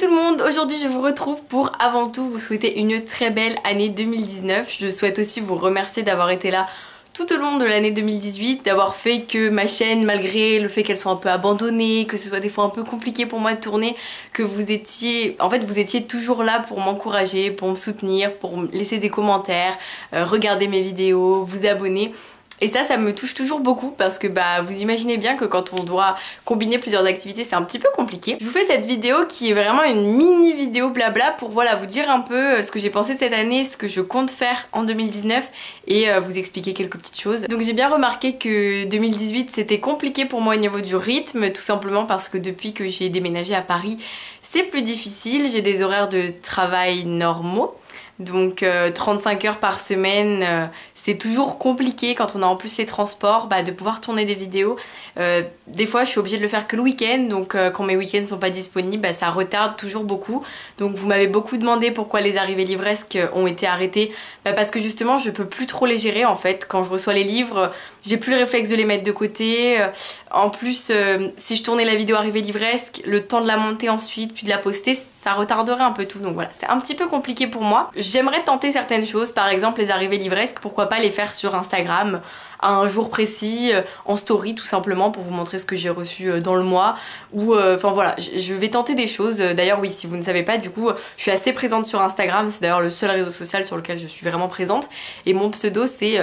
tout le monde, aujourd'hui je vous retrouve pour avant tout vous souhaiter une très belle année 2019. Je souhaite aussi vous remercier d'avoir été là tout au long de l'année 2018, d'avoir fait que ma chaîne, malgré le fait qu'elle soit un peu abandonnée, que ce soit des fois un peu compliqué pour moi de tourner, que vous étiez toujours là pour m'encourager, pour me soutenir, pour me laisser des commentaires, regarder mes vidéos, vous abonner. Et ça me touche toujours beaucoup parce que vous imaginez bien que quand on doit combiner plusieurs activités c'est un petit peu compliqué. Je vous fais cette vidéo qui est vraiment une mini vidéo blabla pour voilà vous dire un peu ce que j'ai pensé cette année, ce que je compte faire en 2019 et vous expliquer quelques petites choses. Donc j'ai bien remarqué que 2018 c'était compliqué pour moi au niveau du rythme, tout simplement parce que depuis que j'ai déménagé à Paris c'est plus difficile, j'ai des horaires de travail normaux. Donc 35 heures par semaine, c'est toujours compliqué quand on a en plus les transports de pouvoir tourner des vidéos. Des fois je suis obligée de le faire que le week-end, donc quand mes week-ends sont pas disponibles, ça retarde toujours beaucoup. Donc vous m'avez beaucoup demandé pourquoi les arrivées livresques ont été arrêtées. Parce que justement je peux plus trop les gérer en fait. Quand je reçois les livres, j'ai plus le réflexe de les mettre de côté. En plus si je tournais la vidéo arrivée livresque, le temps de la monter ensuite puis de la poster, ça retarderait un peu tout. Donc voilà, c'est un petit peu compliqué pour moi. J'aimerais tenter certaines choses, par exemple les arrivées livresques, pourquoi pas les faire sur Instagram à un jour précis, en story tout simplement pour vous montrer ce que j'ai reçu dans le mois, ou enfin voilà, je vais tenter des choses. D'ailleurs oui, si vous ne savez pas, du coup je suis assez présente sur Instagram, c'est d'ailleurs le seul réseau social sur lequel je suis vraiment présente, et mon pseudo c'est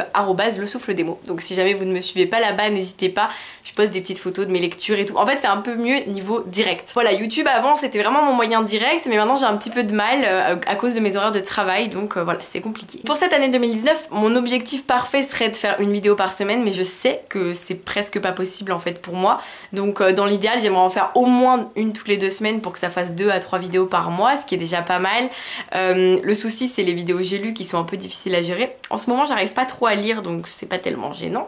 @lesouffledesmots. Donc si jamais vous ne me suivez pas là-bas, n'hésitez pas, je poste des petites photos de mes lectures et tout. En fait c'est un peu mieux niveau direct. Voilà, YouTube avant c'était vraiment mon moyen direct, mais maintenant j'ai un petit peu de mal à cause de mes horaires de travail, donc voilà, c'est compliqué. Pour cette année 2019, mon objectif parfait serait de faire une vidéo par semaine, mais je sais que c'est presque pas possible en fait pour moi. Donc dans l'idéal j'aimerais en faire au moins une toutes les 2 semaines pour que ça fasse 2 à 3 vidéos par mois, ce qui est déjà pas mal. Le souci c'est les vidéos j'ai lues qui sont un peu difficiles à gérer. En ce moment j'arrive pas trop à lire, donc c'est pas tellement gênant.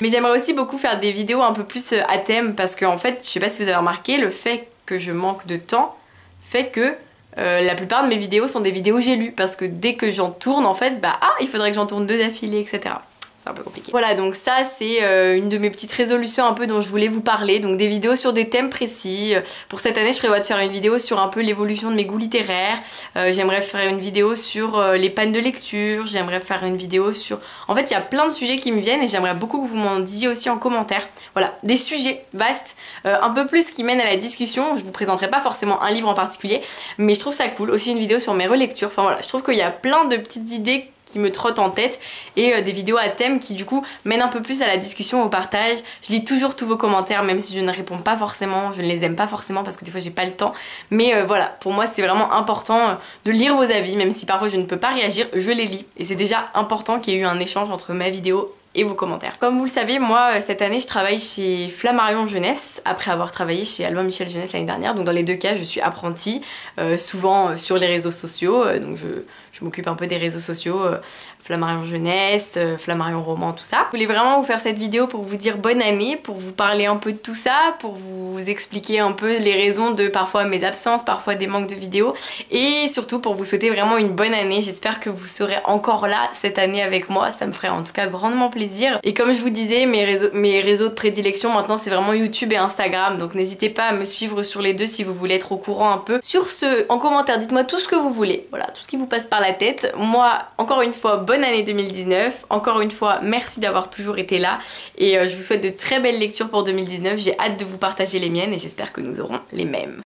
Mais j'aimerais aussi beaucoup faire des vidéos un peu plus à thème, parce que en fait je sais pas si vous avez remarqué, le fait que je manque de temps fait que la plupart de mes vidéos sont des vidéos j'ai lues, parce que dès que j'en tourne en fait il faudrait que j'en tourne 2 d'affilée, etc. C'est un peu compliqué. Voilà, donc ça c'est une de mes petites résolutions un peu dont je voulais vous parler, donc des vidéos sur des thèmes précis. Pour cette année je prévois de faire une vidéo sur un peu l'évolution de mes goûts littéraires, j'aimerais faire une vidéo sur les pannes de lecture, j'aimerais faire une vidéo sur... En fait il y a plein de sujets qui me viennent et j'aimerais beaucoup que vous m'en disiez aussi en commentaire. Voilà, des sujets vastes, un peu plus qui mènent à la discussion. Je vous présenterai pas forcément un livre en particulier, mais je trouve ça cool. Aussi une vidéo sur mes relectures, enfin voilà, je trouve qu'il y a plein de petites idées qui me trottent en tête, et des vidéos à thème qui du coup mènent un peu plus à la discussion, au partage. Je lis toujours tous vos commentaires, même si je ne réponds pas forcément, je ne les aime pas forcément parce que des fois j'ai pas le temps, mais voilà, pour moi c'est vraiment important de lire vos avis, même si parfois je ne peux pas réagir, je les lis, et c'est déjà important qu'il y ait eu un échange entre ma vidéo et vos commentaires. Comme vous le savez, moi cette année je travaille chez Flammarion Jeunesse après avoir travaillé chez Albin Michel Jeunesse l'année dernière, donc dans les 2 cas je suis apprentie, souvent sur les réseaux sociaux, donc je m'occupe un peu des réseaux sociaux, Flammarion Jeunesse, Flammarion Roman, tout ça. Je voulais vraiment vous faire cette vidéo pour vous dire bonne année, pour vous parler un peu de tout ça, pour vous expliquer un peu les raisons de parfois mes absences, parfois des manques de vidéos, et surtout pour vous souhaiter vraiment une bonne année. J'espère que vous serez encore là cette année avec moi, ça me ferait en tout cas grandement plaisir. Et comme je vous disais, mes réseaux de prédilection maintenant c'est vraiment YouTube et Instagram, donc n'hésitez pas à me suivre sur les 2 si vous voulez être au courant un peu. Sur ce, en commentaire dites-moi tout ce que vous voulez, voilà, tout ce qui vous passe par la tête. Moi encore une fois bonne année 2019, encore une fois merci d'avoir toujours été là, et je vous souhaite de très belles lectures pour 2019, j'ai hâte de vous partager les miennes et j'espère que nous aurons les mêmes.